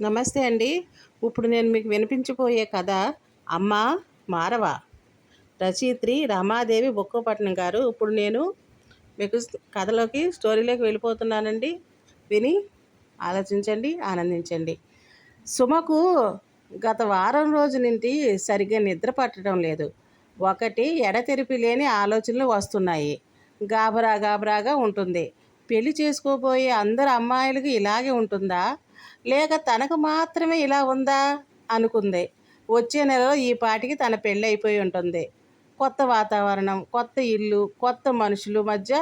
నమస్తే అండి. ఇప్పుడు నేను మీకు వినిపించబోయే కథ 'అమ్మ మారవ'. రచయిత్రి రమాదేవి బొక్కపట్నం గారు. ఇప్పుడు నేను మీకు స్టోరీలోకి వెళ్ళిపోతున్నానండి. విని ఆలోచించండి, ఆనందించండి. సుమకు గత వారం రోజు నుండి సరిగ్గా నిద్ర పట్టడం లేదు. ఒకటి ఎడతెరిపి లేని ఆలోచనలు వస్తున్నాయి. గాబరా గాబరాగా ఉంటుంది. పెళ్లి చేసుకోబోయే అందరు అమ్మాయిలకి ఇలాగే ఉంటుందా, లేక తనకు మాత్రమే ఇలా ఉందా అనుకుంది. వచ్చే నెలలో ఈ పాటికి తన పెళ్ళి అయిపోయి ఉంటుంది. కొత్త వాతావరణం, కొత్త ఇల్లు, కొత్త మనుషులు మధ్య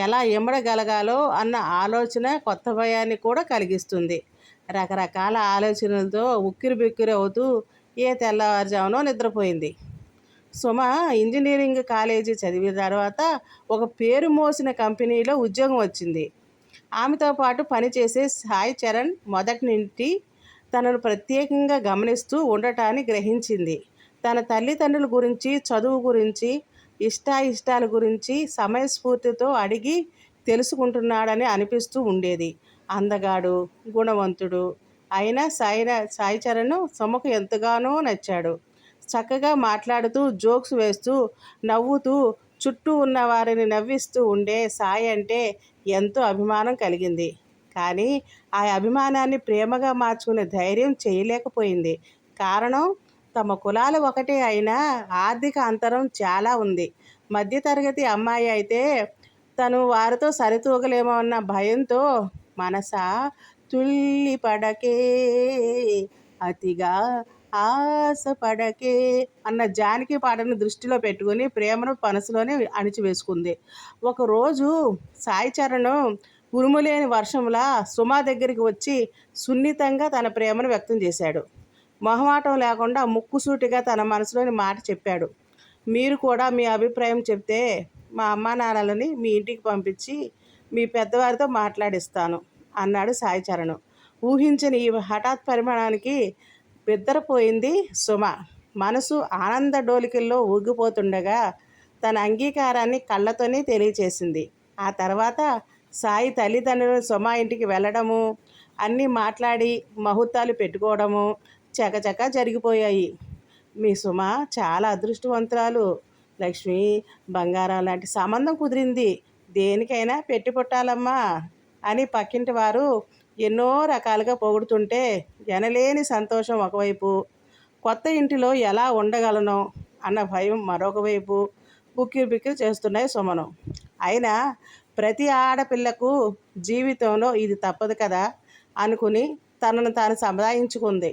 ఎలా ఇమడగలగాలో అన్న ఆలోచన కొత్త భయాన్ని కూడా కలిగిస్తుంది. రకరకాల ఆలోచనలతో ఉక్కిరి బిక్కిరి అవుతూ ఏ తెల్లవారుజామునో నిద్రపోయింది. సుమ ఇంజనీరింగ్ కాలేజీ చదివిన తర్వాత ఒక పేరు మోసిన కంపెనీలో ఉద్యోగం వచ్చింది. ఆమెతో పాటు పనిచేసే సాయి చరణ్ మొదటి నుండి తనను ప్రత్యేకంగా గమనిస్తూ ఉండటాన్ని గ్రహించింది. తన తల్లిదండ్రుల గురించి, చదువు గురించి, ఇష్టాయిష్టాల గురించి సమయస్ఫూర్తితో అడిగి తెలుసుకుంటున్నాడని అనిపిస్తూ ఉండేది. అందగాడు, గుణవంతుడు అయిన సాయి చరణ్ సుమకు ఎంతగానో నచ్చాడు. చక్కగా మాట్లాడుతూ, జోక్స్ వేస్తూ, నవ్వుతూ, చుట్టూ ఉన్న వారిని నవ్విస్తూ ఉండే సాయి అంటే ఎంతో అభిమానం కలిగింది. కానీ ఆ అభిమానాన్ని ప్రేమగా మార్చుకునే ధైర్యం చేయలేకపోయింది. కారణం, తమ కులాలు ఒకటే అయినా ఆర్థిక అంతరం చాలా ఉంది. మధ్యతరగతి అమ్మాయి అయితే తను వారితో సరితూగలేమో అన్న భయంతో మనసా తుల్లి పడకే అతిగా ఆశపడకే అన్న జానకి పాటను దృష్టిలో పెట్టుకుని ప్రేమను మనసులోనే అణిచివేసుకుంది. ఒకరోజు సాయి చరణ్ ఉరుములేని వర్షంలా సుమా దగ్గరికి వచ్చి సున్నితంగా తన ప్రేమను వ్యక్తం చేశాడు. మొహమాటం లేకుండా ముక్కుసూటిగా తన మనసులోని మాట చెప్పాడు. మీరు కూడా మీ అభిప్రాయం చెప్తే మా అమ్మా నాన్నలని మీ ఇంటికి పంపించి మీ పెద్దవారితో మాట్లాడిస్తాను అన్నాడు సాయి చరణ్. ఊహించని ఈ హఠాత్ పరిమాణానికి బిద్దరపోయింది సుమ. మనసు ఆనంద డోలికల్లో ఊగిపోతుండగా తన అంగీకారాన్ని కళ్ళతోనే తెలియచేసింది. ఆ తర్వాత సాయి తల్లిదండ్రులు సుమ ఇంటికి వెళ్ళడము, అన్నీ మాట్లాడి ముహూర్తాలు పెట్టుకోవడము చకచకా జరిగిపోయాయి. మీ సుమ చాలా అదృష్టవంతురాలు. లక్ష్మి బంగారం లాంటి సంబంధం కుదిరింది. దేనికైనా పెట్టి పుట్టాలమ్మా అని పక్కింటి వారు ఎన్నో రకాలుగా పొగుడుతుంటే ఎనలేని సంతోషం ఒకవైపు, కొత్త ఇంటిలో ఎలా ఉండగలనో అన్న భయం మరొక వైపు ఉక్కిరి బిక్కిరి చేస్తున్నాయి సుమను. అయినా ప్రతి ఆడపిల్లకు జీవితంలో ఇది తప్పదు కదా అనుకుని తనను తాను సముదాయించుకుంది.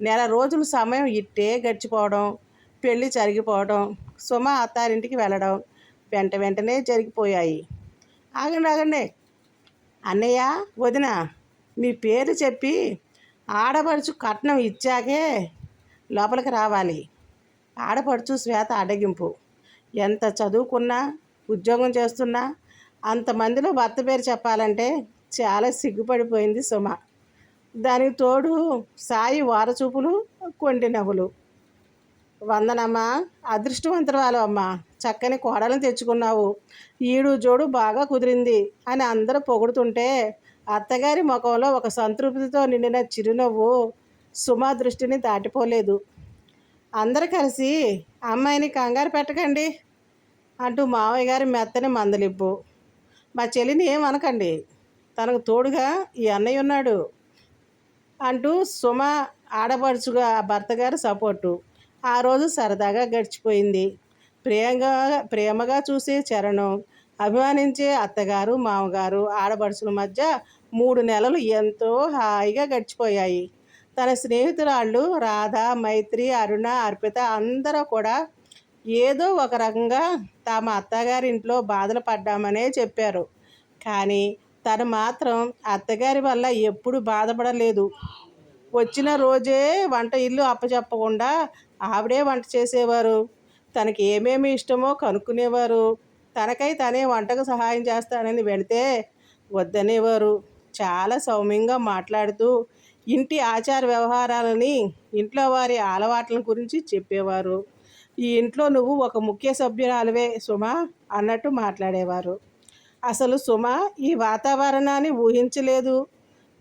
నెల రోజులు సమయం ఇట్టే గడిచిపోవడం, పెళ్ళి జరిగిపోవడం, సుమ అత్తారింటికి వెళ్ళడం వెంటనే జరిగిపోయాయి. ఆగండి అన్నయ్య, వదిన, మీ పేరు చెప్పి ఆడపడుచు కట్నం ఇచ్చాకే లోపలికి రావాలి. ఆడపడుచు శ్వేత అడగింపు. ఎంత చదువుకున్నా, ఉద్యోగం చేస్తున్నా అంతమందిలో భర్త పేరు చెప్పాలంటే చాలా సిగ్గుపడిపోయింది సుమ. దానికి తోడు సాయి వారచూపులు, కొంటి నవ్వులు. వందనమ్మా, అదృష్టవంతురాలు అమ్మా, చక్కని కోడలను తెచ్చుకున్నావు. ఈడు జోడు బాగా కుదిరింది అని అందరూ పొగుడుతుంటే అత్తగారి ముఖంలో ఒక సంతృప్తితో నిండిన చిరునవ్వు సుమ దృష్టిని దాటిపోలేదు. అందరూ కలిసి అమ్మాయిని కంగారు పెట్టకండి అంటూ మావయ్య గారి మెత్తని మందలింపు. మా చెల్లిని ఏమనకండి, తనకు తోడుగా ఈ అన్నయ్య ఉన్నాడు అంటూ సుమ ఆడపడుచుగా భర్తగారు సపోర్టు. ఆ రోజు సరదాగా గడిచిపోయింది. ప్రేమగా చూసే చరణం, అభిమానించే అత్తగారు, మామగారు, ఆడపడుచుల మధ్య 3 నెలలు ఎంతో హాయిగా గడిచిపోయాయి. తన స్నేహితురాళ్ళు రాధ, మైత్రి, అరుణ, అర్పిత అందరూ కూడా ఏదో ఒక రకంగా తమ అత్తగారింట్లో బాధలు పడ్డామనే చెప్పారు. కానీ తను మాత్రం అత్తగారి వల్ల ఎప్పుడు బాధపడలేదు. వచ్చిన రోజే వంట ఇల్లు అప్పచెప్పకుండా ఆవిడే వంట చేసేవారు. తనకి ఏమేమి ఇష్టమో కనుక్కునేవారు. తనకై తనే వంటకు సహాయం చేస్తానని వెళితే వద్దనేవారు. చాలా సౌమ్యంగా మాట్లాడుతూ ఇంటి ఆచార వ్యవహారాలని, ఇంట్లో వారి అలవాట్ల గురించి చెప్పేవారు. ఈ ఇంట్లో నువ్వు ఒక ముఖ్య సభ్యురాలివే సుమ అన్నట్టు మాట్లాడేవారు. అసలు సుమ ఈ వాతావరణాన్ని ఊహించలేదు.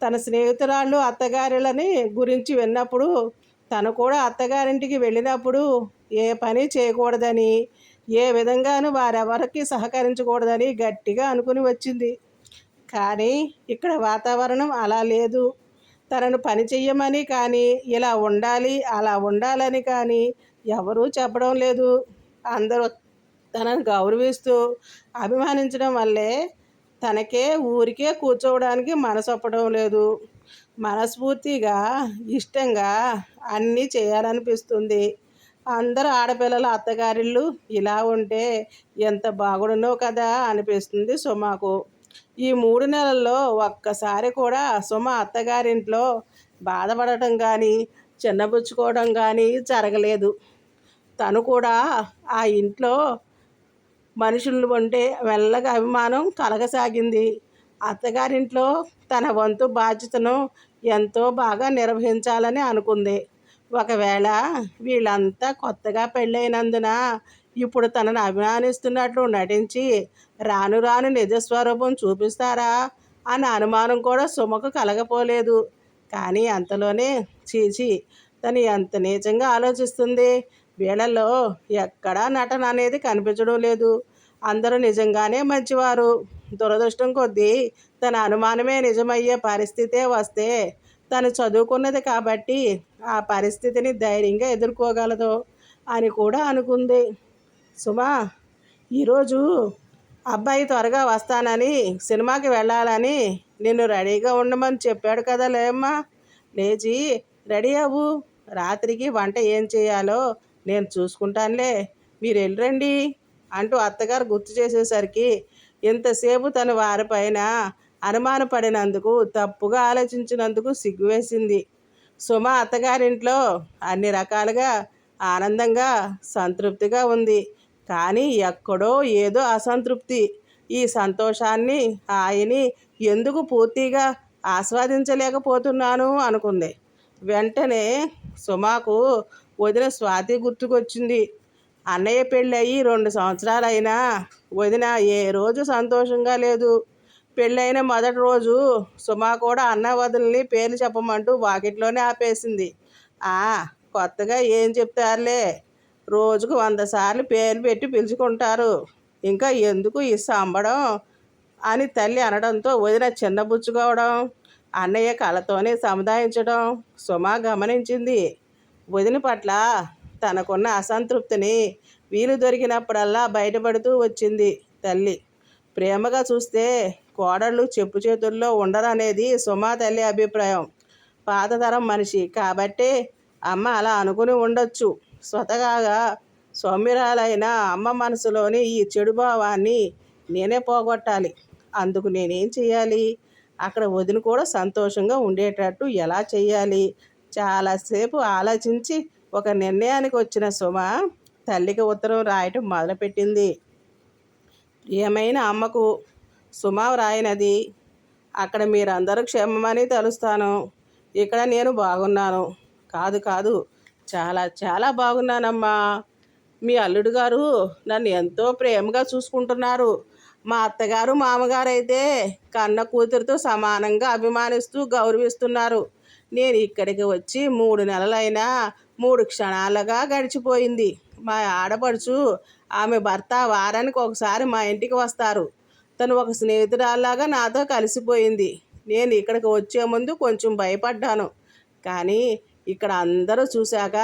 తన స్నేహితురాళ్ళు అత్తగారులని గురించి విన్నప్పుడు తను కూడా అత్తగారింటికి వెళ్ళినప్పుడు ఏ పని చేయకూడదని, ఏ విధంగానూ వారెవరికి సహకరించకూడదని గట్టిగా అనుకుని వచ్చింది. కానీ ఇక్కడ వాతావరణం అలా లేదు. తనను పని చెయ్యమని కానీ, ఇలా ఉండాలి అలా ఉండాలని కానీ ఎవరూ చెప్పడం లేదు. అందరూ తనను గౌరవిస్తూ అభిమానించడం వల్లే తనకే ఊరికే కూర్చోవడానికి మనసొప్పడం లేదు. మనస్ఫూర్తిగా ఇష్టంగా అన్నీ చేయాలనిపిస్తుంది. అందరు ఆడపిల్లల అత్తగారిళ్ళు ఇలా ఉంటే ఎంత బాగుండునో కదా అనిపిస్తుంది సుమకు. ఈ 3 నెలల్లో ఒక్కసారి కూడా సుమ అత్తగారింట్లో బాధపడటం కానీ, చిన్నబుచ్చుకోవడం కానీ జరగలేదు. తను కూడా ఆ ఇంట్లో మనుషులు ఉంటే మెల్లగా అభిమానం కలగసాగింది. అత్తగారింట్లో తన వంతు బాధ్యతను ఎంతో బాగా నిర్వహించాలని అనుకుంది. ఒకవేళ వీళ్ళంతా కొత్తగా పెళ్ళైనందున ఇప్పుడు తనను అభిమానిస్తున్నట్లు నటించి రాను రాను నిజస్వరూపం చూపిస్తారా అన్న అనుమానం కూడా సుమకు కలగపోలేదు. కానీ అంతలోనే చీచి, తను ఎంత నీచంగా ఆలోచిస్తుంది. వీళ్ళల్లో ఎక్కడా నటన అనేది కనిపించడం లేదు. అందరూ నిజంగానే మంచివారు. దురదృష్టం కొద్దీ తన అనుమానమే నిజమయ్యే పరిస్థితే వస్తే తను చదువుకున్నది కాబట్టి ఆ పరిస్థితిని ధైర్యంగా ఎదుర్కోగలదు అని కూడా అనుకుంది. సుమా, ఈరోజు అబ్బాయి త్వరగా వస్తానని, సినిమాకి వెళ్ళాలని నిన్ను రెడీగా ఉండమని చెప్పాడు కదా. లేమ్మా, లేచి రెడీ అవ్వు. రాత్రికి వంట ఏం చేయాలో నేను చూసుకుంటానులే, మీరు వెళ్ళరండి అంటూ అత్తగారు గుర్తు చేసేసరికి ఎంతసేపు తను వారిపైన అనుమానపడినందుకు, తప్పుగా ఆలోచించినందుకు సిగ్గువేసింది. సుమ అత్తగారింట్లో అన్ని రకాలుగా ఆనందంగా సంతృప్తిగా ఉంది. కానీ ఎక్కడో ఏదో అసంతృప్తి. ఈ సంతోషాన్ని, హాయిని ఎందుకు పూర్తిగా ఆస్వాదించలేకపోతున్నాను అనుకుంది. వెంటనే సుమకు వదిన స్వాతి గుర్తుకొచ్చింది. అన్నయ్య పెళ్ళయి 2 సంవత్సరాలైనా వదిన ఏ రోజు సంతోషంగా లేదు. పెళ్ళైన మొదటి రోజు సుమ కూడా అన్న వదినని పేర్లు చెప్పమంటూ వాకిట్లోనే ఆపేసింది. కొత్తగా ఏం చెప్తారులే, రోజుకు 100 సార్లు పేర్లు పెట్టి పిలుచుకుంటారు, ఇంకా ఎందుకు ఈ సంబడం అని తల్లి అనడంతో వదిన చిన్నబుచ్చుకోవడం, అన్నయ్య కళ్ళతోనే సముదాయించడం సుమ గమనించింది. వదిన పట్ల తనకున్న అసంతృప్తిని వీలు దొరికినప్పుడల్లా బయటపడుతూ వచ్చింది తల్లి. ప్రేమగా చూస్తే కోడళ్ళు చెప్పు చేతుల్లో ఉండరనేది సుమా తల్లి అభిప్రాయం. పాతతరం మనిషి కాబట్టే అమ్మ అలా అనుకుని ఉండొచ్చు. స్వతహాగా సౌమ్యురాలైన అమ్మ మనసులోని ఈ చెడు భావాన్ని నేనే పోగొట్టాలి. అందుకు నేనేం చేయాలి? అక్కడ వదిన కూడా సంతోషంగా ఉండేటట్టు ఎలా చేయాలి? చాలాసేపు ఆలోచించి ఒక నిర్ణయానికి వచ్చిన సుమ తల్లికి ఉత్తరం రాయటం మొదలుపెట్టింది. ప్రియమైన అమ్మకు, సుమ వ్రాయినది. అక్కడ మీరందరూ క్షేమమని తలుస్తాను. ఇక్కడ నేను బాగున్నాను. కాదు, చాలా చాలా బాగున్నానమ్మా. మీ అల్లుడు గారు నన్ను ఎంతో ప్రేమగా చూసుకుంటున్నారు. మా అత్తగారు మామగారు అయితే కన్న కూతురితో సమానంగా అభిమానిస్తూ గౌరవిస్తున్నారు. నేను ఇక్కడికి వచ్చి 3 నెలలైనా 3 క్షణాలుగా గడిచిపోయింది. మా ఆడపడుచు ఆమె భర్త వారానికి ఒకసారి మా ఇంటికి వస్తారు. తను ఒక స్నేహితురాల్లాగా నాతో కలిసిపోయింది. నేను ఇక్కడికి వచ్చే ముందు కొంచెం భయపడ్డాను. కానీ ఇక్కడ అందరూ చూశాక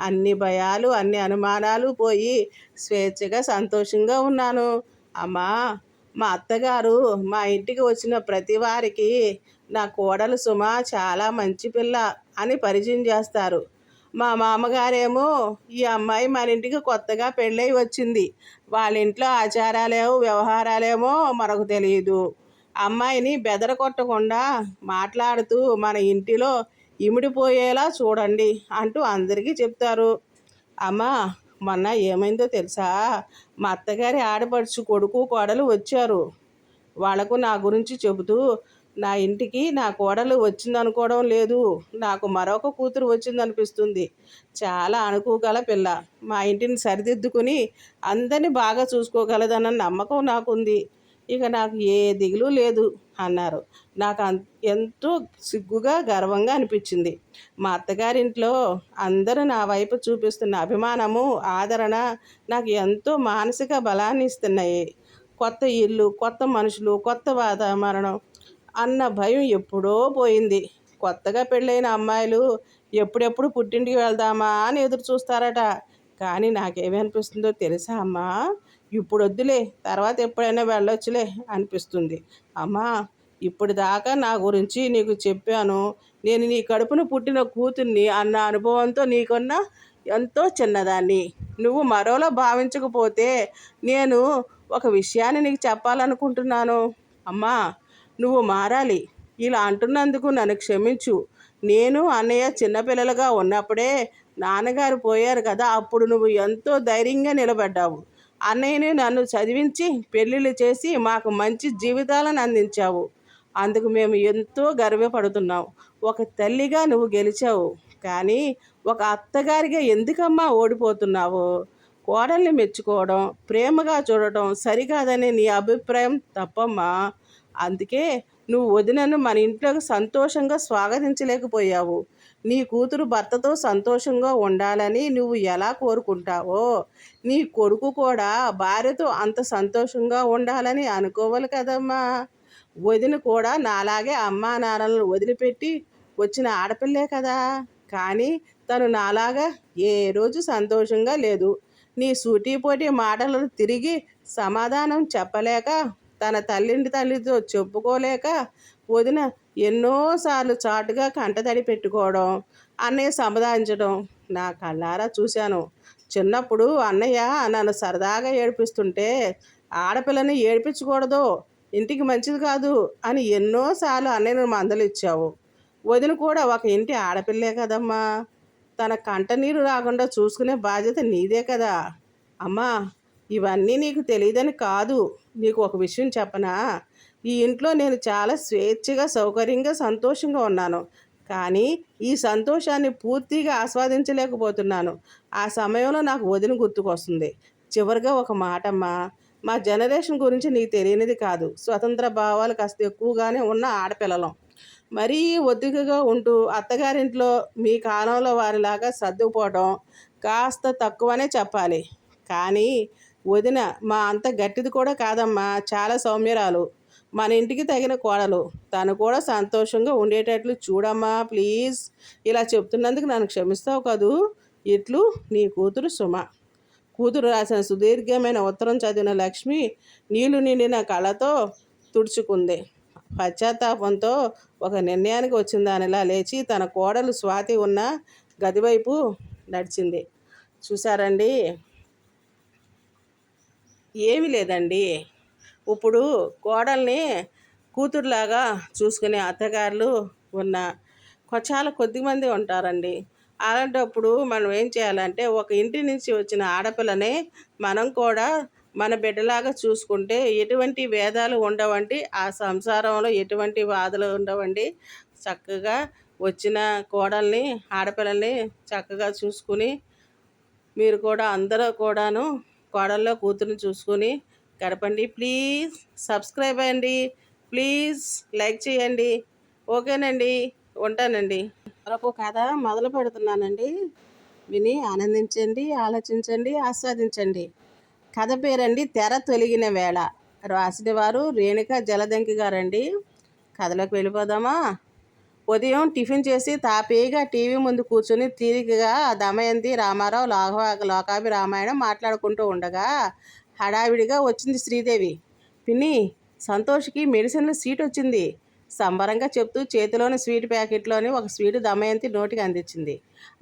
అన్ని భయాలు, అన్ని అనుమానాలు పోయి స్వేచ్ఛగా సంతోషంగా ఉన్నాను. అమ్మా, మా అత్తగారు మా ఇంటికి వచ్చిన ప్రతి వారికి నా కోడలు సుమ చాలా మంచి పిల్ల అని పరిచయం చేస్తారు. మా మామగారేమో ఈ అమ్మాయి మన ఇంటికి కొత్తగా పెళ్ళై వచ్చింది, వాళ్ళ ఇంట్లో ఆచారాలేమో వ్యవహారాలేమో మనకు తెలియదు, అమ్మాయిని బెదరకొట్టకుండా మాట్లాడుతూ మన ఇంటిలో ఇమిడిపోయేలా చూడండి అంటూ అందరికీ చెప్తారు. అమ్మా, మొన్న ఏమైందో తెలుసా? మా అత్తగారి ఆడపడుచు కొడుకు కోడలు వచ్చారు. వాళ్లకు నా గురించి చెబుతూ నా ఇంటికి నా కోడలు వచ్చిందనుకోవడం లేదు, నాకు మరొక కూతురు వచ్చిందనిపిస్తుంది. చాలా అనుకోగల పిల్ల, మా ఇంటిని సరిదిద్దుకుని అందరినీ బాగా చూసుకోగలదన్న నమ్మకం నాకుంది. ఇక నాకు ఏ దిగులు లేదు అన్నారు. నాకు ఎంతో సిగ్గుగా గర్వంగా అనిపించింది. మా అత్తగారింట్లో అందరూ నా వైపు చూపిస్తున్న అభిమానము, ఆదరణ నాకు ఎంతో మానసిక బలాన్ని ఇస్తున్నాయి. కొత్త ఇల్లు, కొత్త మనుషులు, కొత్త వాతావరణం అన్న భయం ఎప్పుడో పోయింది. కొత్తగా పెళ్ళైన అమ్మాయిలు ఎప్పుడెప్పుడు పుట్టింటికి వెళ్దామా అని ఎదురు చూస్తారట. కానీ నాకేమనిపిస్తుందో తెలుసా అమ్మా? ఇప్పుడు వద్దులే, తర్వాత ఎప్పుడైనా వెళ్ళొచ్చులే అనిపిస్తుంది. అమ్మా, ఇప్పుడు దాకా నా గురించి నీకు చెప్పాను. నేను నీ కడుపున పుట్టిన కూతుర్ని అన్న అనుభవంతో నీకన్నా ఎంతో చిన్నదాన్ని. నువ్వు మరోలా భావించకపోతే నేను ఒక విషయాన్ని నీకు చెప్పాలనుకుంటున్నాను. అమ్మా, నువ్వు మారాలి. ఇలా అంటున్నందుకు నన్ను క్షమించు. నేను అన్నయ్య చిన్నపిల్లలుగా ఉన్నప్పుడే నాన్నగారు పోయారు కదా, అప్పుడు నువ్వు ఎంతో ధైర్యంగా నిలబడ్డావు. అన్నయ్యని నన్ను చదివించి పెళ్ళిళ్ళు చేసి మాకు మంచి జీవితాలను అందించావు. అందుకు మేము ఎంతో గర్వపడుతున్నాం. ఒక తల్లిగా నువ్వు గెలిచావు, కానీ ఒక అత్తగారిగా ఎందుకమ్మా ఓడిపోతున్నావు? కోడల్ని మెచ్చుకోవడం, ప్రేమగా చూడటం సరికాదని నీ అభిప్రాయం తప్పమ్మా. అందుకే నువ్వు వదినను మన ఇంట్లోకి సంతోషంగా స్వాగతించలేకపోయావు. నీ కూతురు భర్తతో సంతోషంగా ఉండాలని నువ్వు ఎలా కోరుకుంటావో, నీ కొడుకు కూడా భార్యతో అంత సంతోషంగా ఉండాలని అనుకోవాలి కదమ్మా. వదిన కూడా నాలాగే అమ్మా నాన్నలను వదిలిపెట్టి వచ్చిన ఆడపిల్లే కదా. కానీ తను నాలాగా ఏ రోజు సంతోషంగా లేదు. నీ సూటిపోటి మాటలను తిరిగి సమాధానం చెప్పలేక, తన తల్లితో చెప్పుకోలేక వదిన ఎన్నోసార్లు చాటుగా కంటతడి పెట్టుకోవడం, అన్నయ్య సమాధానించడం నా కళ్ళారా చూశాను. చిన్నప్పుడు అన్నయ్య నన్ను సరదాగా ఏడిపిస్తుంటే, ఆడపిల్లని ఏడిపించకూడదు, ఇంటికి మంచిది కాదు అని ఎన్నోసార్లు అన్నయ్యను మందలిచ్చావు. వదిన కూడా ఒక ఇంటి ఆడపిల్లే కదమ్మా. తన కంట నీరు రాకుండా చూసుకునే బాధ్యత నీదే కదా. అమ్మా, ఇవన్నీ నీకు తెలియదని కాదు. నీకు ఒక విషయం చెప్పనా? ఈ ఇంట్లో నేను చాలా స్వేచ్ఛగా, సౌకర్యంగా, సంతోషంగా ఉన్నాను. కానీ ఈ సంతోషాన్ని పూర్తిగా ఆస్వాదించలేకపోతున్నాను. ఆ సమయంలో నాకు వదిన గుర్తుకొస్తుంది. చివరిగా ఒక మాటమ్మా, మా జనరేషన్ గురించి నీకు తెలియనిది కాదు. స్వతంత్ర భావాలు కాస్త ఎక్కువగానే ఉన్న ఆడపిల్లలం. మరీ ఒత్తికగా ఉంటూ అత్తగారింట్లో మీ కాలంలో వారిలాగా సర్దుకుపోవడం కాస్త తక్కువనే చెప్పాలి. కానీ వదిన మా అంత గట్టిది కూడా కాదమ్మా. చాలా సౌమ్యరాలు, మన ఇంటికి తగిన కోడలు. తను కూడా సంతోషంగా ఉండేటట్లు చూడమ్మా ప్లీజ్. ఇలా చెప్తున్నందుకు నన్ను క్షమిస్తావు కదూ? ఇట్లు నీ కూతురు సుమ. కూతురు రాసిన సుదీర్ఘమైన ఉత్తరం చదివిన లక్ష్మి నీళ్లు నిండిన కళ్ళతో తుడుచుకుంది. పశ్చాత్తాపంతో ఒక నిర్ణయానికి వచ్చిందానిలా లేచి తన కోడలు స్వాతి ఉన్న గదివైపు నడిచింది. చూసారండి, ఏమీ లేదండి. ఇప్పుడు కోడల్ని కూతురులాగా చూసుకునే అత్తగారులు ఉన్న చాలా కొద్దిమంది ఉంటారండి. అలాంటప్పుడు మనం ఏం చేయాలంటే, ఒక ఇంటి నుంచి వచ్చిన ఆడపిల్లని మనం కూడా మన బిడ్డలాగా చూసుకుంటే ఎటువంటి భేదాలు ఉండవండి. ఆ సంసారంలో ఎటువంటి బాధలు ఉండవండి. చక్కగా వచ్చిన కోడల్ని, ఆడపిల్లల్ని చక్కగా చూసుకుని మీరు కూడా అందరూ కూడాను కోడల్లో కూతుర్ని చూసుకొని గడపండి. ప్లీజ్ సబ్స్క్రైబ్ అయ్యండి, ప్లీజ్ లైక్ చేయండి. ఓకేనండి, ఉంటానండి. మరొక కథ మొదలు పెడుతున్నానండి. విని ఆనందించండి, ఆలోచించండి, ఆస్వాదించండి. కథ పేరండి తెర తొలగిన వేళ. రాసిన వారు రేణుక జలదంకి గారండి. కథలోకి వెళ్ళిపోదామా? ఉదయం టిఫిన్ చేసి తాపీగా టీవీ ముందు కూర్చొని తీరికగా దమయంతి, రామారావు, లోకాభి రామాయణం మాట్లాడుకుంటూ ఉండగా హడావిడిగా వచ్చింది శ్రీదేవి. పిన్ని, సంతోష్కి మెడిసిన్లో సీట్ వచ్చింది సంబరంగా చెప్తూ చేతిలోని స్వీట్ ప్యాకెట్లోని ఒక స్వీటు దమయంతి నోటికి అందించింది.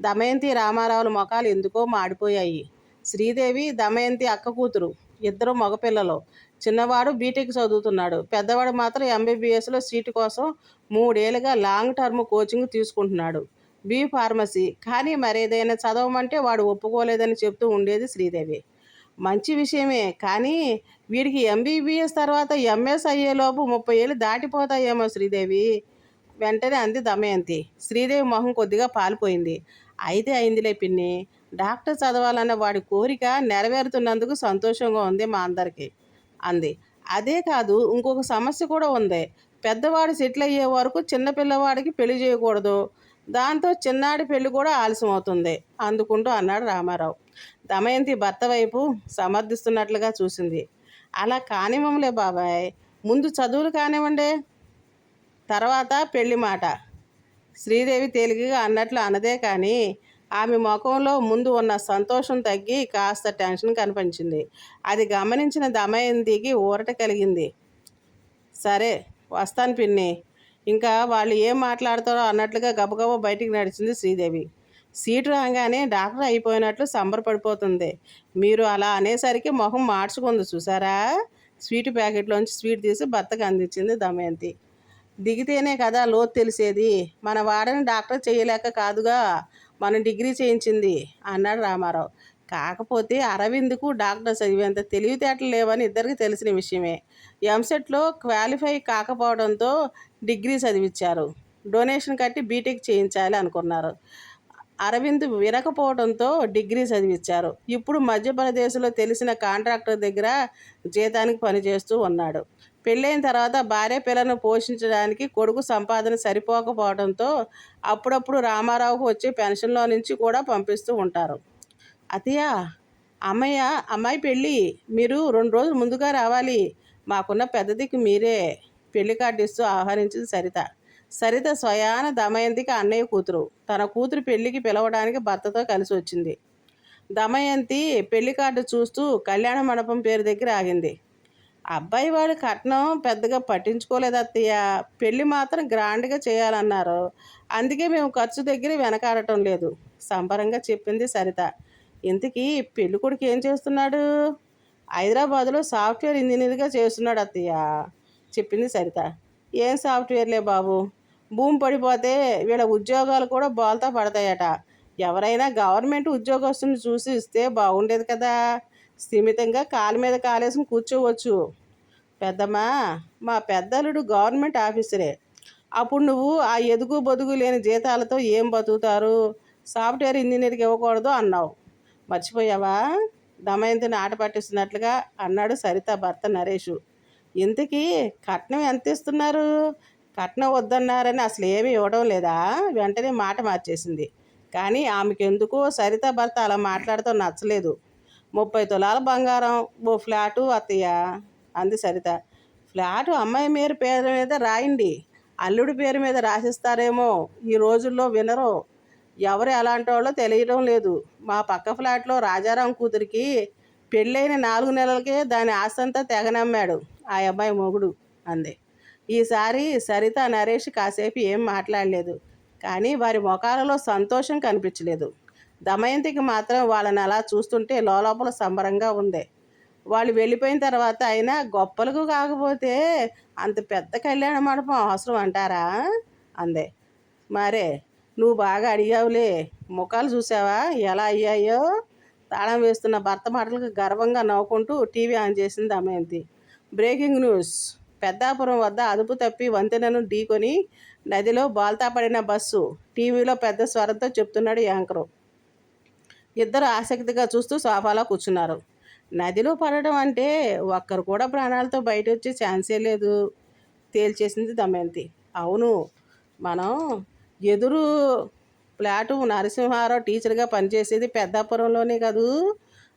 దమయంతి, రామారావుల ముఖాలు ఎందుకో మాడిపోయాయి. శ్రీదేవి దమయంతి అక్క కూతురు, ఇద్దరు మగపిల్లలు. చిన్నవాడు బీటెక్ చదువుతున్నాడు, పెద్దవాడు మాత్రం ఎంబీబీఎస్లో సీటు కోసం 3 ఏళ్ళుగా లాంగ్ టర్మ్ కోచింగ్ తీసుకుంటున్నాడు, బీ ఫార్మసీ. కానీ మరేదైనా చదవమంటే వాడు ఒప్పుకోలేదని చెప్తూ ఉండేది శ్రీదేవి. మంచి విషయమే, కానీ వీడికి ఎంబీబీఎస్ తర్వాత ఎంఎస్ అయ్యేలోపు 30 ఏళ్ళు దాటిపోతాయేమో శ్రీదేవి, వెంటనే అంది దమయంతి. శ్రీదేవి మొహం కొద్దిగా పాలిపోయింది. అయితే అయిందిలే పిన్ని, డాక్టర్ చదవాలన్న వాడి కోరిక నెరవేరుతున్నందుకు సంతోషంగా ఉంది మా అందరికీ అంది. అదే కాదు, ఇంకొక సమస్య కూడా ఉంది. పెద్దవాడు సెటిల్ అయ్యే వరకు చిన్న పిల్లవాడికి పెళ్లి చేయకూడదు. దాంతో చిన్నాడి పెళ్లి కూడా ఆలస్యం అవుతుంది అందుకుంటూ అన్నాడు రామారావు. దమయంతి భర్త వైపు సమర్థిస్తున్నట్లుగా చూసింది. అలా కానివ్వంలే బాబాయ్, ముందు చదువులు కానివ్వండి, తర్వాత పెళ్లి మాట. శ్రీదేవి తేలికగా అన్నట్లు అనదే కానీ ఆమె ముఖంలో ముందు ఉన్న సంతోషం తగ్గి కాస్త టెన్షన్ కనిపించింది. అది గమనించిన దమయంతికి ఊరట కలిగింది. సరే వస్తాను పిన్ని, ఇంకా వాళ్ళు ఏం మాట్లాడతారో అన్నట్లుగా గబగబా బయటికి నడిచింది శ్రీదేవి. సీటు రాగానే డాక్టర్ అయిపోయినట్లు సంబరపడిపోతుంది. మీరు అలా అనేసరికి మొహం మార్చుకుంది చూసారా. స్వీట్ ప్యాకెట్లోంచి స్వీట్ తీసి భర్తకు అందించింది దమయంతి. దిగితేనే కదా లోతు తెలిసేది. మన వాడని డాక్టర్ చేయలేక కాదుగా మనం డిగ్రీ చేయించింది అన్నాడు రామారావు. కాకపోతే అరవింద్కు డాక్టర్ చదివేంత తెలివితేటలు లేవని ఇద్దరికి తెలిసిన విషయమే. ఎంసెట్లో క్వాలిఫై కాకపోవడంతో డిగ్రీ చదివించారు. డొనేషన్ కట్టి బీటెక్ చేయించాలి అనుకున్నారు. అరవింద్ వినకపోవడంతో డిగ్రీ చదివించారు. ఇప్పుడు మధ్యప్రదేశ్లో తెలిసిన కాంట్రాక్టర్ దగ్గర జీతానికి పనిచేస్తూ ఉన్నాడు. పెళ్ళైన తర్వాత భార్య పిల్లలను పోషించడానికి కొడుకు సంపాదన సరిపోకపోవడంతో అప్పుడప్పుడు రామారావుకు వచ్చే పెన్షన్లో నుంచి కూడా పంపిస్తూ ఉంటారు. అత్తయ్య, అమ్మాయి పెళ్ళి, మీరు 2 రోజులు ముందుగా రావాలి. మాకున్న పెద్ద దిక్కు మీరే. పెళ్లి కార్డు ఇస్తూ ఆహ్వానించింది సరిత. సరిత స్వయాన దమయంతికి అన్నయ్య కూతురు. తన కూతురు పెళ్లికి పిలవడానికి భర్తతో కలిసి వచ్చింది. దమయంతి పెళ్లి కార్డు చూస్తూ కళ్యాణ మండపం పేరు దగ్గర ఆగింది. అబ్బాయి వాడు కట్నం పెద్దగా పట్టించుకోలేదు అత్తయ్య, పెళ్ళి మాత్రం గ్రాండ్గా చేయాలన్నారు. అందుకే మేము ఖర్చు దగ్గర వెనకాడటం లేదు సంబరంగా చెప్పింది సరిత. ఇంతకీ పెళ్లి కొడుకు ఏం చేస్తున్నాడు? హైదరాబాద్లో సాఫ్ట్వేర్ ఇంజనీర్గా చేస్తున్నాడు అత్తయ్య చెప్పింది సరిత. ఏం సాఫ్ట్వేర్లే బాబు, భూమి పడిపోతే వీళ్ళ ఉద్యోగాలు కూడా బోల్తా పడతాయట. ఎవరైనా గవర్నమెంట్ ఉద్యోగస్తుని చూసి ఇస్తే బాగుండేది కదా. స్థిమితంగా కాలు మీద కాలేసుకుని కూర్చోవచ్చు. పెద్దమ్మా, మా పెద్దలుడు గవర్నమెంట్ ఆఫీసరే. అప్పుడు నువ్వు ఆ ఎదుగు బొదుగు లేని జీతాలతో ఏం బతుకుతారు? సాఫ్ట్వేర్ ఇంజనీర్కి ఇవ్వకూడదు అన్నావు, మర్చిపోయావా? దమయంతిని ఆట పట్టిస్తున్నట్లుగా అన్నాడు సరిత భర్త నరేషు. ఇంతకీ కట్నం ఎంత ఇస్తున్నారు? కట్నం వద్దన్నారని అసలు ఏమీ ఇవ్వడం లేదా? వెంటనే మాట మార్చేసింది. కానీ ఆమెకెందుకో సరిత భర్త అలా మాట్లాడుతూ నచ్చలేదు. 30 తులాల బంగారం, ఓ ఫ్లాటు అత్తయ్య అంది సరిత. ఫ్లాటు అమ్మాయి పేరు మీద రాయండి, అల్లుడి పేరు మీద రాసిస్తారేమో. ఈ రోజుల్లో వినరు. ఎవరు ఎలాంటి వాళ్ళో తెలియడం లేదు. మా పక్క ఫ్లాట్లో రాజారాం కూతురికి పెళ్ళైన 4 నెలలకే దాని ఆస్తంతా తెగనమ్మాడు ఆ అబ్బాయి మొగుడు అంది. ఈసారి సరిత నరేష్ కాసేపు ఏం మాట్లాడలేదు. కానీ వారి ముఖాలలో సంతోషం కనిపించలేదు. దమయంతికి మాత్రం వాళ్ళని అలా చూస్తుంటే లోపల సంబరంగా ఉంది. వాళ్ళు వెళ్ళిపోయిన తర్వాత అయినా గొప్పలకు కాకపోతే అంత పెద్ద కళ్యాణ మండపం అవసరం అంటారా అందే. మరే నువ్వు బాగా అడిగావులే. ముఖాలు చూసావా ఎలా అయ్యాయో? తాళం వేస్తున్న భర్త మాటలకు గర్వంగా నవ్వుకుంటూ టీవీ ఆన్ చేసింది దమయంతి. Breaking news. పెద్దాపురం వద్ద అదుపు తప్పి వంతెనను ఢీకొని నదిలో బాల్తా పడిన బస్సు. టీవీలో పెద్ద స్వరంతో చెప్తున్నాడు యాంకరు. ఇద్దరు ఆసక్తిగా చూస్తూ సోఫాలో కూర్చున్నారు. నదిలో పడడం అంటే ఒక్కరు కూడా ప్రాణాలతో బయట వచ్చే ఛాన్సే లేదు తేల్చేసింది దమయంతి. అవును, మనం ఎదురు ఫ్లాటు నరసింహారావు టీచర్గా పనిచేసేది పెద్దాపురంలోనే కదూ?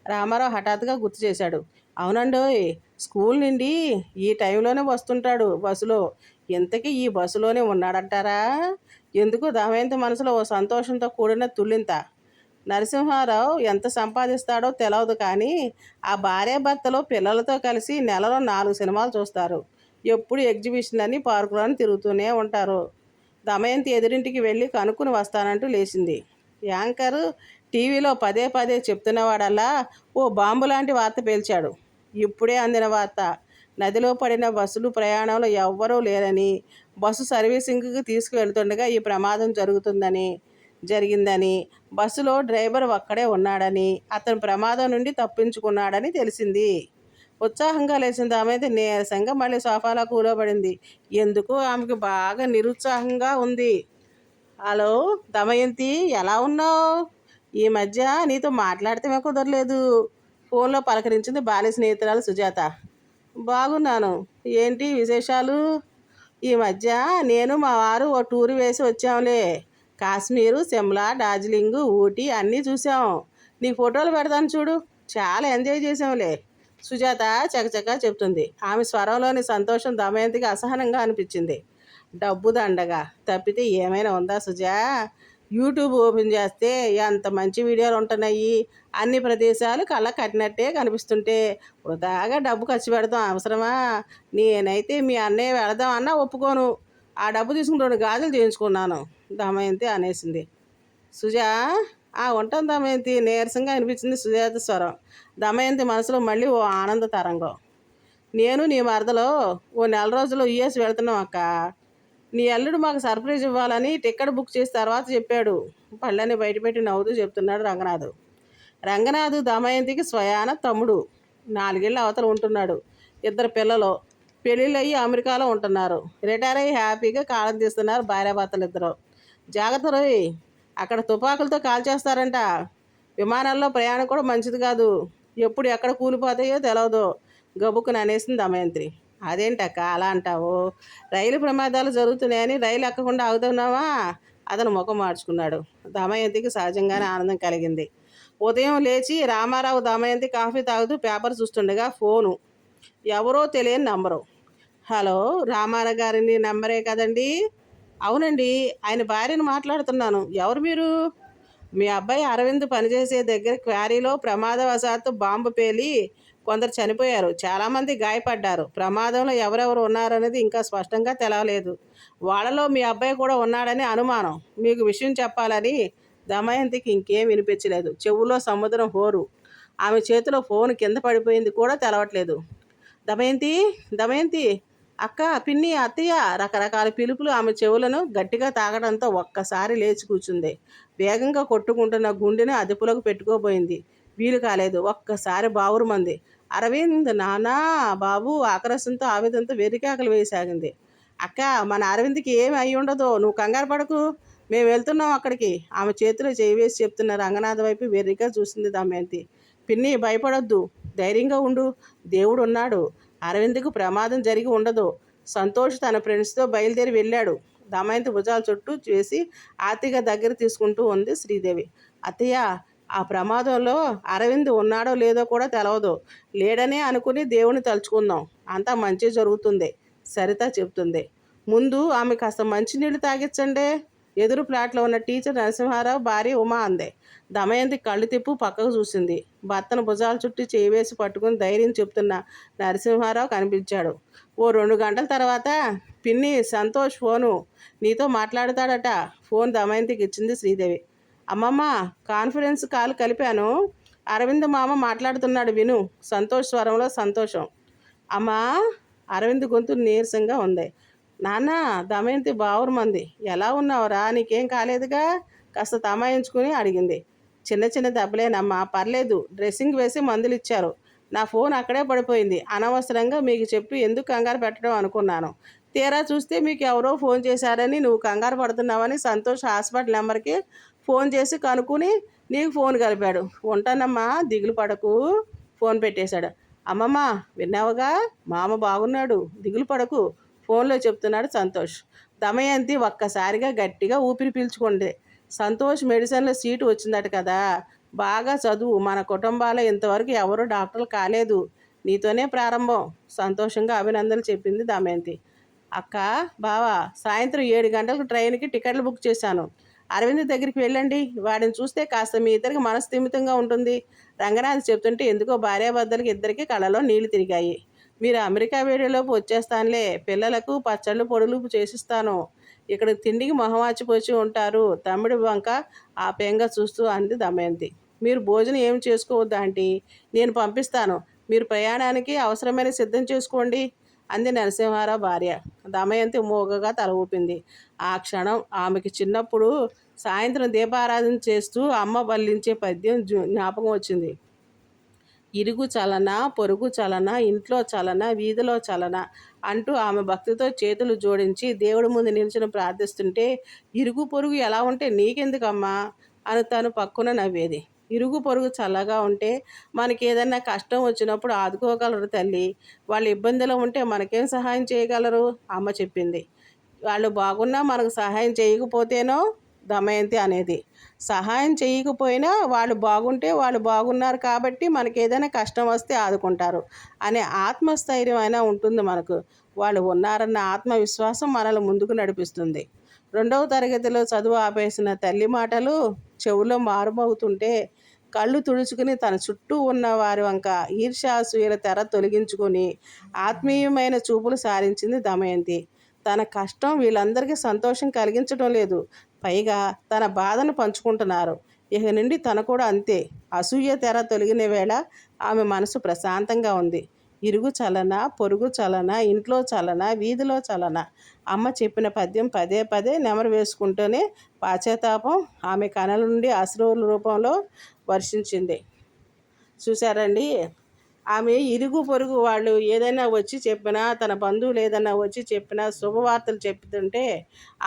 రామారావు హఠాత్తుగా గుర్తు చేశాడు. అవునండోయ్, స్కూల్ నుండి ఈ టైంలోనే వస్తుంటాడు బస్సులో. ఇంతకీ ఈ బస్సులోనే ఉన్నాడంటారా? ఎందుకు దమయంతి మనసులో ఓ సంతోషంతో కూడిన తుళ్ళింత. నరసింహారావు ఎంత సంపాదిస్తాడో తెలియదు కానీ ఆ భార్యాభర్తలో పిల్లలతో కలిసి నెలలో 4 సినిమాలు చూస్తారు. ఎప్పుడు ఎగ్జిబిషన్లని పార్కులని తిరుగుతూనే ఉంటారు. దమయంతి ఎదురింటికి వెళ్ళి కనుక్కుని వస్తానంటూ లేచింది. యాంకర్ టీవీలో పదే పదే చెప్తున్నవాడల్లా ఓ బాంబు లాంటి వార్త పేల్చాడు. ఇప్పుడే అందిన వార్త. నదిలో పడిన బస్సులు ప్రయాణంలో ఎవ్వరూ లేరని, బస్సు సర్వీసింగ్కి తీసుకువెళ్తుండగా ఈ ప్రమాదం జరిగిందని, బస్సులో డ్రైవర్ ఒక్కడే ఉన్నాడని, అతను ప్రమాదం నుండి తప్పించుకున్నాడని తెలిసింది. ఉత్సాహంగా లేచింది ఆమె నీరసంగా మళ్ళీ సోఫాలో కూలబడింది. ఎందుకో ఆమెకు బాగా నిరుత్సాహంగా ఉంది. హలో దమయంతి, ఎలా ఉన్నావు? ఈ మధ్య నీతో మాట్లాడితే కుదరలేదు ఫోన్లో పలకరించింది బాల్య స్నేహితురాలు సుజాత. బాగున్నాను. ఏంటి విశేషాలు? ఈ మధ్య నేను మా వారు ఓ టూర్ వేసి వచ్చాంలే. కాశ్మీరు, సిమ్లా, డార్జిలింగు, ఊటీ అన్నీ చూసాం. నీకు ఫోటోలు పెడతాను చూడు. చాలా ఎంజాయ్ చేసాంలే. సుజాత చకచకా చెప్తుంది. ఆమె స్వరంలోని సంతోషం దమయంతికి అసహనంగా అనిపించింది. డబ్బు దండగా తప్పితే ఏమైనా ఉందా సుజా? యూట్యూబ్ ఓపెన్ చేస్తే ఎంత మంచి వీడియోలు ఉంటున్నాయి. అన్ని ప్రదేశాలు కళ్ళ కట్టినట్టే కనిపిస్తుంటే వృధాగా డబ్బు ఖర్చు పెడతాం అవసరమా? నేనైతే మీ అన్నయ్య వెళదాం అన్నా ఒప్పుకోను. ఆ డబ్బు తీసుకుని 2 గాజులు చేయించుకున్నాను దమయంతి అనేసింది. సుజా ఉంటాం దమయంతి నీరసంగా అనిపించింది సుజాత స్వరం. దమయంతి మనసులో మళ్ళీ ఓ ఆనంద తరంగం. నేను నీ మరదలో ఓ నెల రోజుల్లో యుఎస్ వెళ్తున్నాం అక్క. నీ అల్లుడు మాకు సర్ప్రైజ్ ఇవ్వాలని టికెట్ బుక్ చేసి తర్వాత చెప్పాడు. పళ్ళని బయటపెట్టి నవ్వుతూ చెప్తున్నాడు రంగనాథు. రంగనాథు దమయంతికి స్వయాన తమ్ముడు. 4 ఏళ్ళ అవతల ఉంటున్నాడు. 2 పిల్లలు పెళ్ళిళ్ళయ్యి అమెరికాలో ఉంటున్నారు. రిటైర్ అయ్యి హ్యాపీగా కాలం తీస్తున్నారు భార్యాభర్తలు ఇద్దరు. జాగ్రత్త రోయ్, అక్కడ తుపాకులతో కాల్చేస్తారంట. విమానాల్లో ప్రయాణం కూడా మంచిది కాదు. ఎప్పుడు ఎక్కడ కూలిపోతాయో తెలవదు గబుక్కుని అనేసింది దమయంతి. అదేంటక్క అలా అంటావు? రైలు ప్రమాదాలు జరుగుతున్నాయని రైలు ఎక్కకుండా ఆగుతున్నావా? అతను ముఖం మార్చుకున్నాడు. దమయంతికి సహజంగానే ఆనందం కలిగింది. ఉదయం లేచి రామారావు దమయంతి కాఫీ తాగుతూ పేపర్ చూస్తుండగా ఫోను. ఎవరో తెలియని నంబరు. హలో, రామారావు గారిని నంబరే కదండి? అవునండి, ఆయన భార్యను మాట్లాడుతున్నాను. ఎవరు మీరు? మీ అబ్బాయి అరవింద్ పనిచేసే దగ్గర క్వారీలో ప్రమాదవశాత్తు బాంబు పేలి కొందరు చనిపోయారు. చాలామంది గాయపడ్డారు. ప్రమాదంలో ఎవరెవరు ఉన్నారనేది ఇంకా స్పష్టంగా తెలవలేదు. వాళ్ళలో మీ అబ్బాయి కూడా ఉన్నాడని అనుమానం. మీకు విషయం చెప్పాలని. దమయంతికి ఇంకేం వినిపించలేదు. చెవులో సముద్రం హోరు. ఆమె చేతిలో ఫోన్ కింద పడిపోయింది కూడా తెలవట్లేదు. దమయంతి, దమయంతి, అక్క, పిన్ని, అత్తయ్య రకరకాల పిలుపులు ఆమె చెవులను గట్టిగా తాగడంతో ఒక్కసారి లేచి కూర్చుంది. వేగంగా కొట్టుకుంటున్న గుండెని అదుపులోకి పెట్టుకోబోయింది. వీలు కాలేదు. ఒక్కసారి బావురుమంది. అరవింద్, నానా, బాబు ఆక్రోశంతో ఆవేదంతో వెర్రికేకలు వేయసాగింది. అక్క, మన అరవింద్కి ఏమి అయి ఉండదు. నువ్వు కంగారు పడకు. మేము వెళ్తున్నాం అక్కడికి. ఆమె చేతిలో చేయి వేసి చెప్తున్న రంగనాథ్ వైపు వెర్రిగా చూసింది దమయంతి. పిన్ని, భయపడొద్దు. ధైర్యంగా ఉండు. దేవుడు ఉన్నాడు. అరవింద్కు ప్రమాదం జరిగి ఉండదు. సంతోష్ తన ఫ్రెండ్స్తో బయలుదేరి వెళ్ళాడు. దమయంతి భుజాల చుట్టూ చేసి ఆర్తిగా దగ్గర తీసుకుంటూ ఉంది శ్రీదేవి. అత్తయ్య, ఆ ప్రమాదంలో అరవింద్ ఉన్నాడో లేదో కూడా తెలవదు. లేడనే అనుకుని దేవుని తలుచుకుందాం. అంతా మంచి జరుగుతుంది, సరిత చెప్తుంది. ముందు ఆమె కాస్త మంచినీళ్ళు తాగించండి. ఎదురు ప్లాట్లో ఉన్న టీచర్ నరసింహారావు భార్య ఉమా అంది. దమయంతి కళ్ళు తిప్పు పక్కకు చూసింది. భర్తను భుజాల చుట్టూ చేయివేసి పట్టుకుని ధైర్యం చెప్తున్న నరసింహారావు కనిపించాడు. ఓ 2 గంటల తర్వాత, పిన్ని, సంతోష్ ఫోను నీతో మాట్లాడతాడట. ఫోన్ దమయంతికి ఇచ్చింది శ్రీదేవి. అమ్మమ్మ, కాన్ఫరెన్స్ కాల్ కలిపాను. అరవింద్ మామ మాట్లాడుతున్నాడు విను. సంతోష్ స్వరంలో సంతోషం. అమ్మా, అరవింద్ గొంతు నీరసంగా ఉంది. నాన్న, దమయంతి బావురుమంది. ఎలా ఉన్నావురా? నీకేం కాలేదుగా? కాస్త తమాయించుకుని అడిగింది. చిన్న చిన్న దెబ్బలేనమ్మా, పర్లేదు. డ్రెస్సింగ్ వేసి మందులు ఇచ్చారు. నా ఫోన్ అక్కడే పడిపోయింది. అనవసరంగా మీకు చెప్పి ఎందుకు కంగారు పెట్టడం అనుకున్నాను. తీరా చూస్తే మీకు ఎవరో ఫోన్ చేశారని, నువ్వు కంగారు పడుతున్నావని సంతోష్ హాస్పిటల్ నెంబర్కి ఫోన్ చేసి కనుక్కుని నీకు ఫోన్ కలిపాడు. ఉంటానమ్మా, దిగులు పడకు. ఫోన్ పెట్టేశాడు. అమ్మమ్మ, విన్నావుగా? మామ బాగున్నాడు, దిగులు పడకు. ఫోన్లో చెప్తున్నాడు సంతోష్. దమయంతి ఒక్కసారిగా గట్టిగా ఊపిరి పీల్చుకుంది. సంతోష్ మెడిసిన్లో సీటు వచ్చిందట కదా. బాగా చదువు. మన కుటుంబాల్లో ఇంతవరకు ఎవరూ డాక్టర్లు కాలేదు. నీతోనే ప్రారంభం. సంతోషంగా అభినందనలు చెప్పింది దమయంతి. అక్క, బావా, సాయంత్రం 7 గంటలకు ట్రైన్కి టికెట్లు బుక్ చేశాను. అరవింద్ దగ్గరికి వెళ్ళండి. వాడిని చూస్తే కాస్త మీ ఇద్దరికి మనస్థిమితంగా ఉంటుంది. రంగనాథ్ చెప్తుంటే ఎందుకో భార్యాభర్తలకి ఇద్దరికి కళ్ళలో నీళ్లు తిరిగాయి. మీరు అమెరికా వేడేలోపు వచ్చేస్తానులే. పిల్లలకు పచ్చళ్ళు పొడులు చేసిస్తాను. ఇక్కడ తిండికి మొహమాచిపోచి ఉంటారు. తమ్ముడి వంక ఆ పెంగ చూస్తూ అంది దమయంతి. మీరు భోజనం ఏమి చేసుకోవద్దు ఆంటీ, నేను పంపిస్తాను. మీరు ప్రయాణానికి అవసరమైన సిద్ధం చేసుకోండి అంది నరసింహారావు భార్య. దమయంతి మూగగా తల ఊపింది. ఆ క్షణం ఆమెకి చిన్నప్పుడు సాయంత్రం దీపారాధన చేస్తూ అమ్మ వల్లించే పద్యం జ్ఞాపకం వచ్చింది. ఇరుగు చలన, పొరుగు చలన, ఇంట్లో చలన, వీధిలో చలన అంటూ ఆమె భక్తితో చేతులు జోడించి దేవుడి ముందు నిల్చుని ప్రార్థిస్తుంటే, ఇరుగు పొరుగు ఎలా ఉంటే నీకెందుకమ్మా అని తను పక్కున నవ్వేది. ఇరుగు పొరుగు చల్లగా ఉంటే మనకి ఏదైనా కష్టం వచ్చినప్పుడు ఆదుకోగలరు తల్లి. వాళ్ళు ఇబ్బందిలో ఉంటే మనకేం సహాయం చేయగలరు? అమ్మ చెప్పింది. వాళ్ళు బాగున్నా మనకు సహాయం చేయకపోతేనో దమయంతి అనేది. సహాయం చేయకపోయినా వాళ్ళు బాగుంటే వాళ్ళు బాగున్నారు కాబట్టి మనకి ఏదైనా కష్టం వస్తే ఆదుకుంటారు అనే ఆత్మస్థైర్యం అయినా ఉంటుంది మనకు. వాళ్ళు ఉన్నారన్న ఆత్మవిశ్వాసం మనల్ని ముందుకు నడిపిస్తుంది. 2వ తరగతిలో చదువు ఆపేసిన తల్లి మాటలు చెవులో మారుమవుతుంటే కళ్ళు తుడుచుకుని తన చుట్టూ ఉన్న వారి వంక ఈర్ష్యాసూయల తెర తొలగించుకొని ఆత్మీయమైన చూపులు సారించింది దమయంతి. తన కష్టం వీళ్ళందరికీ సంతోషం కలిగించడం లేదు, పైగా తన బాధను పంచుకుంటున్నారు. ఇక నుండి తను కూడా అంతే. అసూయ తెర తొలగిన వేళ ఆమె మనసు ప్రశాంతంగా ఉంది. ఇరుగు చలన, పొరుగు చలన, ఇంట్లో చలన, వీధిలో చలన. అమ్మ చెప్పిన పద్యం పదే పదే నెమరు వేసుకుంటూనే పాశ్చాత్తాపం ఆమె కనుల నుండి అశ్రువుల రూపంలో వర్షించింది. చూశారండి, ఆమె ఇరుగు పొరుగు వాళ్ళు ఏదైనా వచ్చి చెప్పినా, తన బంధువులు ఏదైనా వచ్చి చెప్పినా, శుభవార్తలు చెప్తుంటే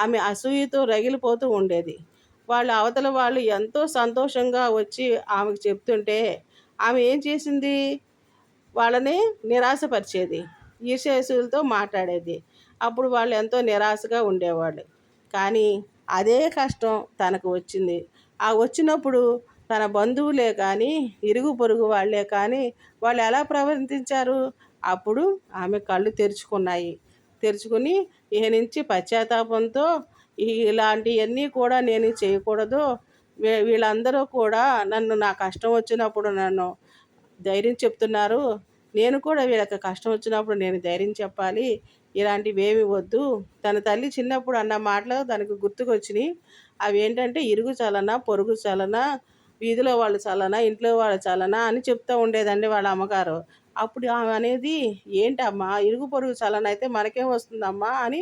ఆమె అసూయతో రగిలిపోతూ ఉండేది. అవతల వాళ్ళు ఎంతో సంతోషంగా వచ్చి ఆమెకు చెప్తుంటే ఆమె ఏం చేసింది? వాళ్ళని నిరాశపరిచేది, ఈర్ష్యాసులతో మాట్లాడేది. అప్పుడు వాళ్ళు ఎంతో నిరాశగా ఉండేవాళ్ళు. కానీ అదే కష్టం తనకు వచ్చింది. ఆ వచ్చినప్పుడు తన బంధువులే కానీ, ఇరుగు పొరుగు వాళ్ళే కానీ వాళ్ళు ఎలా ప్రవర్తించారు? అప్పుడు ఆమె కళ్ళు తెరుచుకున్నాయి. తెరుచుకుని ఇక నుంచి పశ్చాత్తాపంతో ఇలాంటివన్నీ కూడా నేను చేయకూడదు, వీళ్ళందరూ కూడా నా కష్టం వచ్చినప్పుడు నన్ను ధైర్యం చెప్తున్నారు, నేను కూడా వీళ్ళకి కష్టం వచ్చినప్పుడు నేను ధైర్యం చెప్పాలి, ఇలాంటివి ఏమి వద్దు. తన తల్లి చిన్నప్పుడు అన్న మాటలు తనకు గుర్తుకొచ్చినాయి. అవి ఏంటంటే ఇరుగు చలన, పొరుగు చలన, వీధిలో వాళ్ళు చలన, ఇంట్లో వాళ్ళు చలన అని చెప్తూ ఉండేదండి వాళ్ళ అమ్మగారు. అప్పుడు ఆమె అనేది, ఏంటమ్మా ఇరుగు పొరుగు చలన అయితే మనకేం వస్తుందమ్మా అని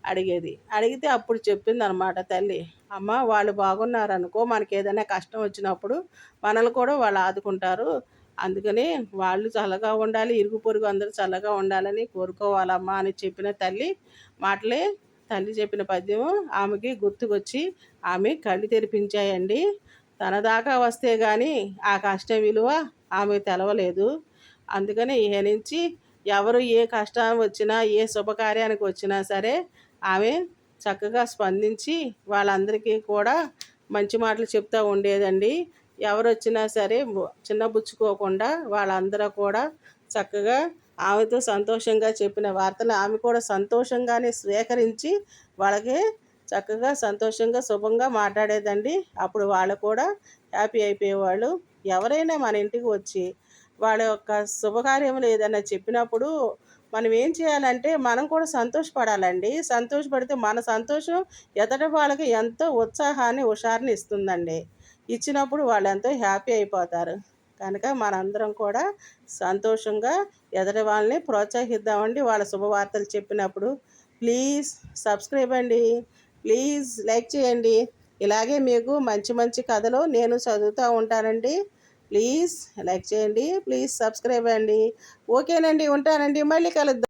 అడిగేది. అడిగితే అప్పుడు చెప్పిందనమాట తల్లి, అమ్మ వాళ్ళు బాగున్నారనుకో, మనకి ఏదైనా కష్టం వచ్చినప్పుడు మనల్ని కూడా వాళ్ళు ఆదుకుంటారు, అందుకని వాళ్ళు చల్లగా ఉండాలి, ఇరుగు పొరుగు అందరూ చల్లగా ఉండాలని కోరుకోవాలమ్మా అని చెప్పిన తల్లి మాటలే, తల్లి చెప్పిన పద్యము ఆమెకి గుర్తుకొచ్చి ఆమె కళ్ళు తెరిపించాయండి. తన దాకా వస్తే కానీ ఆ కష్టం విలువ ఆమె తెలవలేదు. అందుకని ఇక నుంచి ఎవరు ఏ కష్టం వచ్చినా, ఏ శుభకార్యానికి వచ్చినా సరే ఆమె చక్కగా స్పందించి వాళ్ళందరికీ కూడా మంచి మాటలు చెప్తూ ఉండేదండి. ఎవరు వచ్చినా సరే చిన్నబుచ్చుకోకుండా వాళ్ళందరూ కూడా చక్కగా ఆమెతో సంతోషంగా చెప్పిన వార్తలు ఆమె కూడా సంతోషంగానే స్వీకరించి వాళ్ళకి చక్కగా సంతోషంగా శుభంగా మాట్లాడేదండి. అప్పుడు వాళ్ళు కూడా హ్యాపీ అయిపోయేవాళ్ళు. ఎవరైనా మన ఇంటికి వచ్చి వాళ్ళ యొక్క శుభకార్యములు ఏదైనా చెప్పినప్పుడు మనం ఏం చేయాలంటే మనం కూడా సంతోషపడాలండి. సంతోషపడితే మన సంతోషం ఎదుటి వాళ్ళకి ఎంతో ఉత్సాహాన్ని, హుషారుని ఇస్తుందండి. ఇచ్చినప్పుడు వాళ్ళు ఎంతో హ్యాపీ అయిపోతారు. కనుక మనందరం కూడా సంతోషంగా ఎదుటి వాళ్ళని ప్రోత్సహిద్దామండి వాళ్ళ శుభవార్తలు చెప్పినప్పుడు. ప్లీజ్ సబ్స్క్రైబ్ అండి, ప్లీజ్ లైక్ చేయండి. ఇలాగే మీకు మంచి మంచి కథలు నేను చదువుతూ ఉంటానండి. ప్లీజ్ లైక్ చేయండి, ప్లీజ్ సబ్స్క్రైబ్ అండి. ఓకేనండి, ఉంటానండి, మళ్ళీ కలుద్దాం.